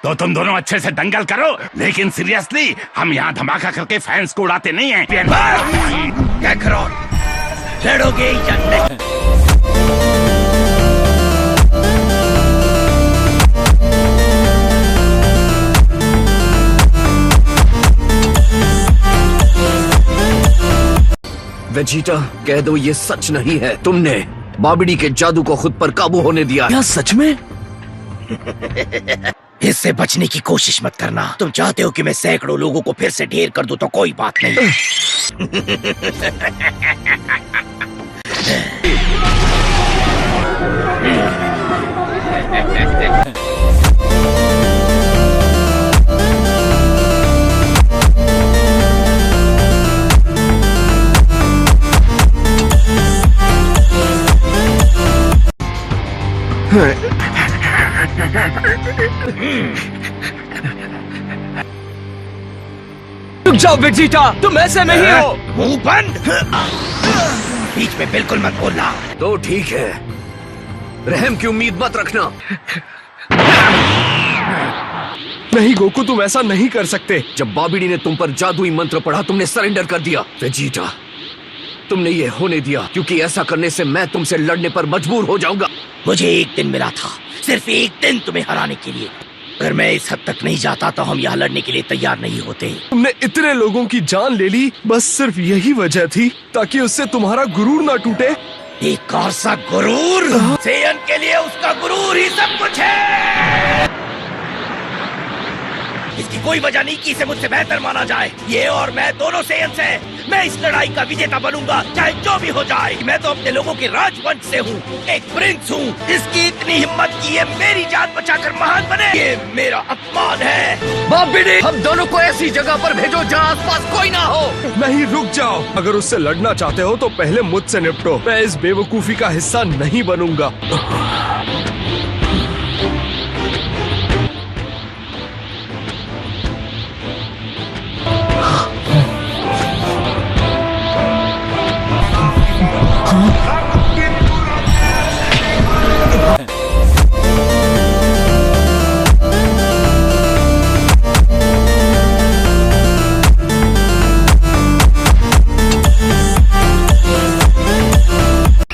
तो तुम दोनों अच्छे से दंगल करो, लेकिन सीरियसली हम यहाँ धमाका करके फैंस को उड़ाते नहीं हैं। क्या करो, लड़ोगे या नहीं? वेजिटा, कह दो ये सच नहीं है। तुमने बाबिडी के जादू को खुद पर काबू होने दिया। क्या सच में? इससे बचने की कोशिश मत करना। तुम चाहते हो कि मैं सैकड़ों लोगों को फिर से ढेर कर दूं तो कोई बात नहीं। रुक जाओ वेजिटा, तुम ऐसे नहीं हो। मुंह बंद, बीच में बिल्कुल मत बोलना। तो ठीक है, रहम की उम्मीद मत रखना। नहीं गोकू, तुम ऐसा नहीं कर सकते। जब बाबिडी ने तुम पर जादुई मंत्र पढ़ा, तुमने सरेंडर कर दिया। वेजिटा, तुमने ये होने दिया क्योंकि ऐसा करने से मैं तुमसे लड़ने पर मजबूर हो जाऊंगा। मुझे एक दिन मिला था, सिर्फ एक दिन तुम्हें हराने के लिए। अगर मैं इस हद तक नहीं जाता तो हम यहाँ लड़ने के लिए तैयार नहीं होते। तुमने इतने लोगों की जान ले ली, बस सिर्फ यही वजह थी ताकि उससे तुम्हारा गुरूर ना टूटे। एक और सा गुरूर? सेयन के लिए उसका गुरूर ही सब कुछ है। इसकी कोई वजह नहीं कि इसे मुझसे बेहतर माना जाए। ये और मैं दोनों सेयन से, मैं इस लड़ाई का विजेता बनूंगा, चाहे जो भी हो जाए। मैं तो अपने लोगों के राजवंश से हूँ, एक प्रिंस हूँ। इसकी इतनी हिम्मत की ये मेरी जान बचाकर महान बने, ये मेरा अपमान है। बाबिडी, हम दोनों को ऐसी जगह पर भेजो जहाँ आसपास कोई ना हो। नहीं, रुक जाओ। अगर उससे लड़ना चाहते हो तो पहले मुझसे निपटो। मैं इस बेवकूफी का हिस्सा नहीं बनूंगा।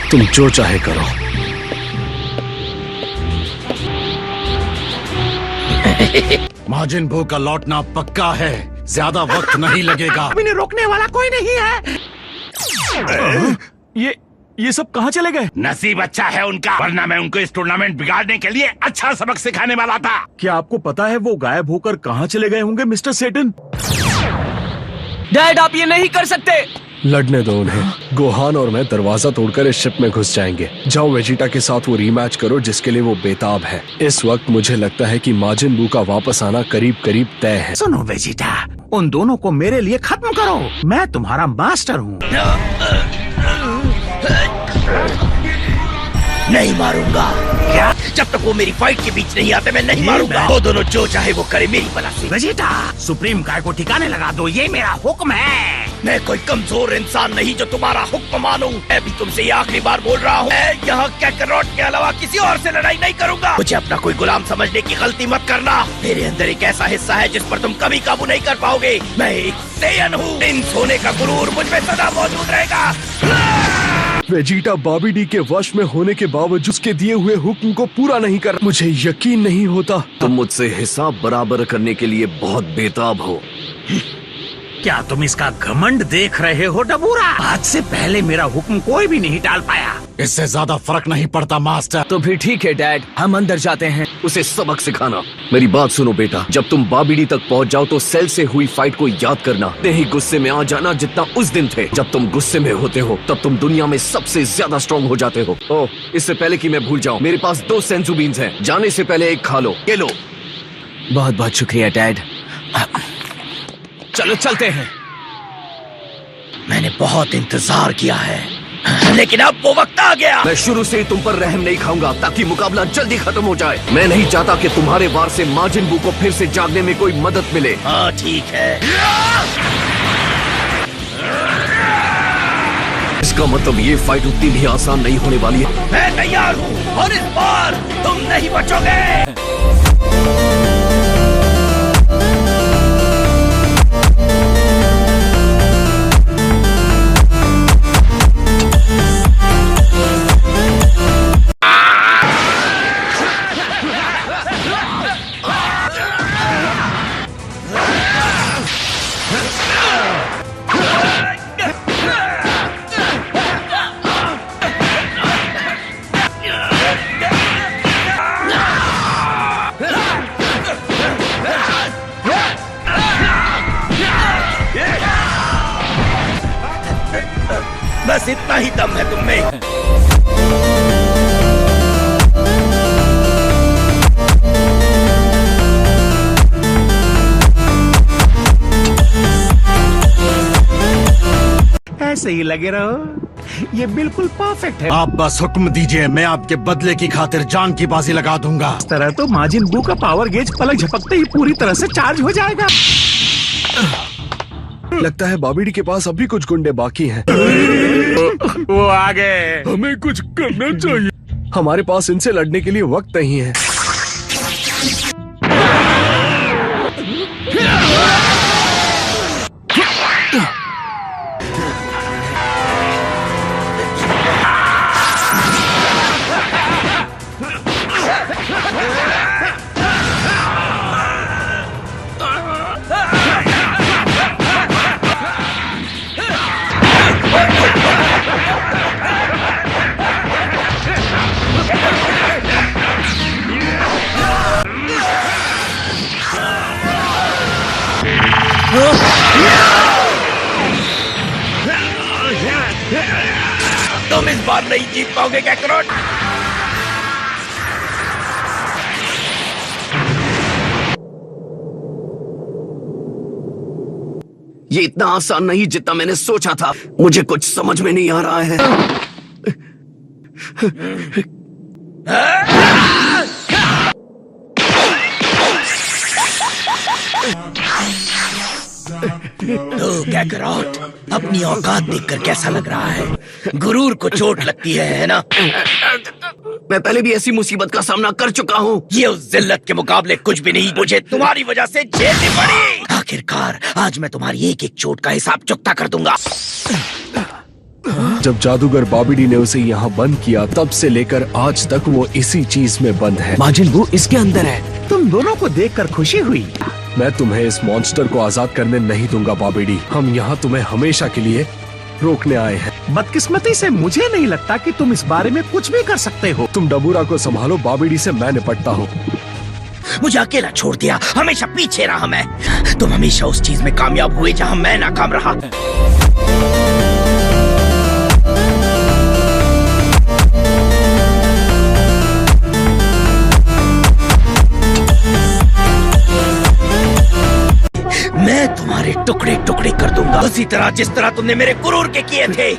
तुम जो चाहे करो। माजिन बू का लौटना पक्का है, ज्यादा वक्त नहीं लगेगा। इन्हें रोकने वाला कोई नहीं है। ये सब कहाँ चले गए? नसीब अच्छा है उनका, वरना मैं उनको इस टूर्नामेंट बिगाड़ने के लिए अच्छा सबक सिखाने वाला था। क्या आपको पता है वो गायब होकर कहाँ चले गए होंगे मिस्टर सेटन? डैड, आप ये नहीं कर सकते। लड़ने दो उन्हें। गोहान और मैं दरवाजा तोड़कर इस शिप में घुस जाएंगे। जाओ वेजिटा के साथ वो रीमैच करो जिसके लिए वो बेताब है। इस वक्त मुझे लगता है कि माजिन बू का वापस आना करीब करीब तय है। सुनो वेजिटा, उन दोनों को मेरे लिए खत्म करो। मैं तुम्हारा मास्टर हूँ। नहीं मारूंगा। क्या? जब तक वो मेरी फाइट के बीच नहीं आते मैं नहीं मारूंगा। वो दोनों जो चाहे वो करे मेरी भला से। वेजिटा, सुप्रीम काय को ठिकाने लगा दो, ये मेरा हुक्म है। मैं कोई कमजोर इंसान नहीं जो तुम्हारा हुक्म मानूं। मैं भी तुमसे ये आखिरी बार बोल रहा हूँ, मैं यहाँ कैकरोट के अलावा किसी और से लड़ाई नहीं करूंगा। मुझे अपना कोई गुलाम समझने की गलती मत करना। मेरे अंदर एक ऐसा हिस्सा है जिस पर तुम कभी काबू नहीं कर पाओगे। मैं एक सेयन हूँ। प्रिंस होने का गुरूर मुझ में सदा मौजूद रहेगा। वेजिटा बाबिडी के वश में होने के बावजूद उसके दिए हुए हुक्म को पूरा नहीं कर, मुझे यकीन नहीं होता। तुम मुझसे हिसाब बराबर करने के लिए बहुत बेताब हो। क्या तुम इसका घमंड देख रहे हो डबूरा? आज से पहले मेरा हुक्म कोई भी नहीं टाल पाया। इससे ज्यादा फर्क नहीं पड़ता मास्टर। तो फिर ठीक है डैड, हम अंदर जाते हैं। उसे सबक सिखाना। मेरी बात सुनो बेटा, जब तुम बाबिडी तक पहुंच जाओ तो सेल से हुई फाइट को याद करना। इतने ही गुस्से में आ जाना जितना उस दिन थे। जब तुम गुस्से में होते हो तब तुम दुनिया में सबसे ज्यादा स्ट्रॉन्ग हो जाते हो। ओह, इससे पहले कि मैं भूल जाऊं, मेरे पास 2 सेंसू बीन्स हैं। जाने से पहले एक खा लो। ये लो। बहुत बहुत शुक्रिया डैड। चलो चलते हैं। मैंने बहुत इंतजार किया है, लेकिन अब वो वक्त आ गया। मैं शुरू से ही तुम पर रहम नहीं खाऊंगा ताकि मुकाबला जल्दी खत्म हो जाए। मैं नहीं चाहता कि तुम्हारे वार से माजिन बू को फिर से जागने में कोई मदद मिले। हाँ ठीक है। इसका मतलब ये फाइट उतनी भी आसान नहीं होने वाली है। मैं तैयार हूँ और इस बार तुम बस इतना ही दम है तुम में। ऐसे ही लगे रहो, ये बिल्कुल परफेक्ट है। आप बस हुक्म दीजिए, मैं आपके बदले की खातिर जान की बाजी लगा दूंगा। इस तरह तो माजिन बू का पावर गेज पलक झपकते ही पूरी तरह से चार्ज हो जाएगा। लगता है बाबिडी के पास अभी कुछ गुंडे बाकी हैं। वो आ गए। हमें कुछ करना चाहिए। हमारे पास इनसे लड़ने के लिए वक्त नहीं है। तुम इस बार नहीं जीत पाओगे कैकरोट। ये इतना आसान नहीं जितना मैंने सोचा था। मुझे कुछ समझ में नहीं आ रहा है। तो कैकरोट, अपनी औकात देखकर कैसा लग रहा है? गुरूर को चोट लगती है ना? मैं पहले भी ऐसी मुसीबत का सामना कर चुका हूँ। ये उस जिल्लत के मुकाबले कुछ भी नहीं, मुझे तुम्हारी वजह से झेलनी पड़ी। आखिरकार आज मैं तुम्हारी एक एक चोट का हिसाब चुकता कर दूंगा। जब जादूगर बाबिडी ने उसे यहाँ बंद किया, तब से लेकर आज तक वो इसी चीज में बंद है। माजिन बू इसके अंदर है। तुम दोनों को देखकर खुशी हुई। मैं तुम्हें इस मॉन्स्टर को आजाद करने नहीं दूंगा बाबिडी। हम यहाँ तुम्हें हमेशा के लिए रोकने आए हैं। बदकिस्मती से मुझे नहीं लगता कि तुम इस बारे में कुछ भी कर सकते हो। तुम डबूरा को संभालो, बाबिडी से मैं निपटता हूँ। मुझे अकेला छोड़ दिया, हमेशा पीछे रहा मैं। तुम हमेशा उस चीज में कामयाब हुए जहाँ मैं नाकाम रहा। मैं तुम्हारे टुकड़े टुकड़े कर दूंगा, उसी तरह जिस तरह तुमने मेरे गुरूर के किए थे।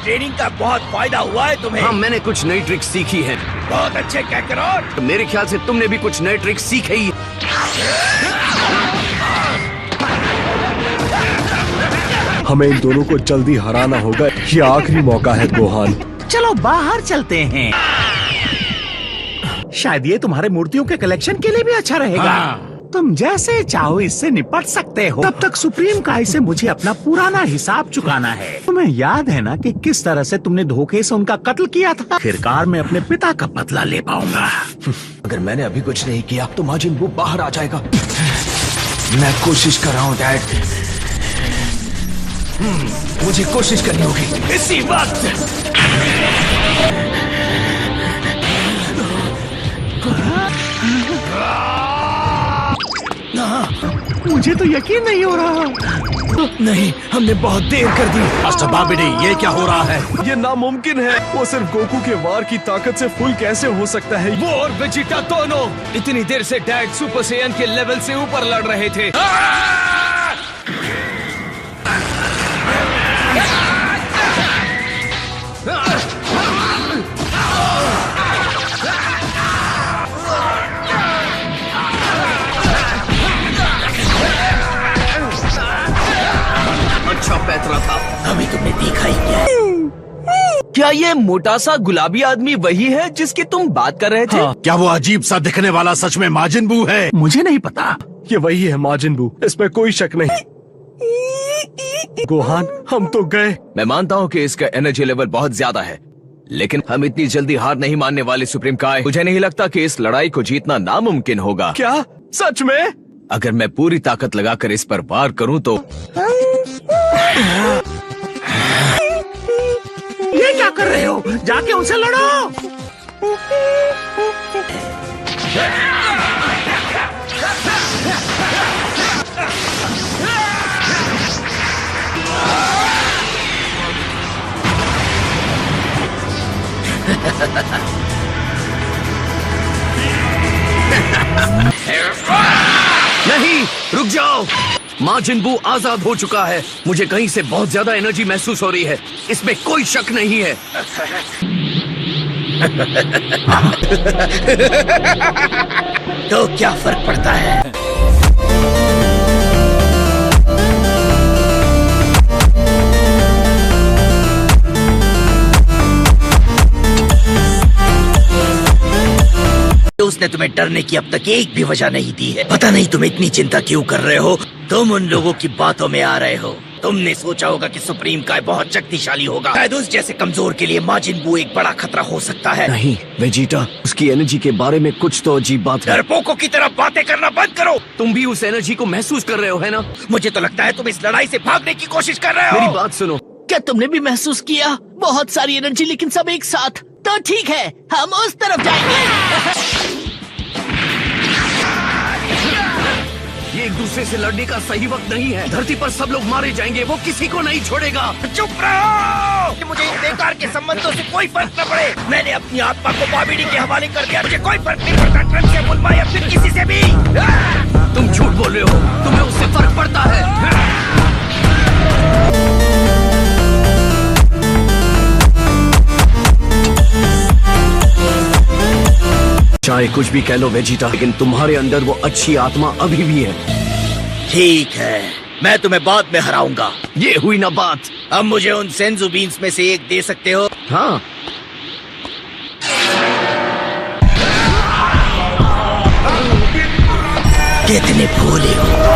ट्रेनिंग का बहुत फायदा हुआ है तुम्हें। हाँ, मैंने कुछ नई ट्रिक सीखी है। बहुत अच्छे कैकरोट। मेरे ख्याल से तुमने भी कुछ नए ट्रिक सीखे ही। हमें इन दोनों को जल्दी हराना होगा। ये आखिरी मौका है गोहान। चलो बाहर चलते हैं। शायद ये तुम्हारे मूर्तियों के कलेक्शन के लिए भी अच्छा रहेगा। तुम जैसे चाहो इससे निपट सकते हो। तब तक सुप्रीम काय से मुझे अपना पुराना हिसाब चुकाना है। तुम्हें याद है ना कि किस तरह से तुमने धोखे से उनका कत्ल किया था? आखिरकार मैं अपने पिता का बदला ले पाऊंगा। अगर मैंने अभी कुछ नहीं किया तो माजिन बू बाहर आ जाएगा। मैं कोशिश कर रहा हूँ डैड। मुझे कोशिश करनी होगी इसी वक्त। मुझे तो यकीन नहीं हो रहा। नहीं, हमने बहुत देर कर दी। मास्टर बाबिडी, ये क्या हो रहा है? ये नामुमकिन है। वो सिर्फ गोकू के वार की ताकत से फुल कैसे हो सकता है? वो और वेजिटा दोनों इतनी देर से डैड सुपर सैयन के लेवल से ऊपर लड़ रहे थे। अच्छा पैतरा था। अभी तुमने देखा ही क्या? क्या ये मोटा सा गुलाबी आदमी वही है जिसकी तुम बात कर रहे थे? हाँ। क्या वो अजीब सा दिखने वाला सच में माजिन बू है? मुझे नहीं पता। ये वही है माजिन बू, इसमें कोई शक नहीं। गोहान, हम तो गए। मैं मानता हूँ कि इसका एनर्जी लेवल बहुत ज्यादा है, लेकिन हम इतनी जल्दी हार नहीं मानने वाले सुप्रीम काय। मुझे नहीं लगता कि इस लड़ाई को जीतना नामुमकिन होगा। क्या सच में? अगर मैं पूरी ताकत लगाकर इस पर वार करूँ तो ये क्या कर रहे हो? जाके उनसे लड़ो। नहीं, रुक जाओ। माजिन बू आजाद हो चुका है। मुझे कहीं से बहुत ज्यादा एनर्जी महसूस हो रही है, इसमें कोई शक नहीं है। तो क्या फर्क पड़ता है? उसने तुम्हें डरने की अब तक एक भी वजह नहीं दी है। पता नहीं तुम इतनी चिंता क्यों कर रहे हो। तुम उन लोगों की बातों में आ रहे हो। तुमने सोचा होगा कि सुप्रीम काय बहुत शक्तिशाली होगा। शायद उस जैसे कमजोर के लिए माजिन बू एक बड़ा खतरा हो सकता है। नहीं वेजिटा, उसकी एनर्जी के बारे में कुछ तो अजीब बात है। डरपोकों की तरह बातें करना बंद करो। तुम भी उस एनर्जी को महसूस कर रहे हो, है ना? मुझे तो लगता है तुम इस लड़ाई से भागने की कोशिश कर रहे हो। मेरी बात सुनो। क्या तुमने भी महसूस किया? बहुत सारी एनर्जी, लेकिन सब एक साथ। तो ठीक है, हम उस तरफ जाएंगे। ये एक दूसरे से लड़ने का सही वक्त नहीं है। धरती पर सब लोग मारे जाएंगे, वो किसी को नहीं छोड़ेगा। चुप रहो। मुझे इन बेकार के संबंधों से कोई फर्क न पड़े। मैंने अपनी आत्मा को बाबिडी के हवाले कर दिया। मुझे कोई फर्क नहीं पड़ता ट्रंक से, बुल्मा या फिर किसी से भी। तुम झूठ बोल रहे हो, तुम्हें उससे फर्क पड़ता है। चाहे कुछ भी कह लो वेजिटा, लेकिन तुम्हारे अंदर वो अच्छी आत्मा अभी भी है। ठीक है, मैं तुम्हें बाद में हराऊंगा। ये हुई ना बात। अब मुझे उन सेंजू बीन्स में से एक दे सकते हो? हाँ, कितने भोले हो।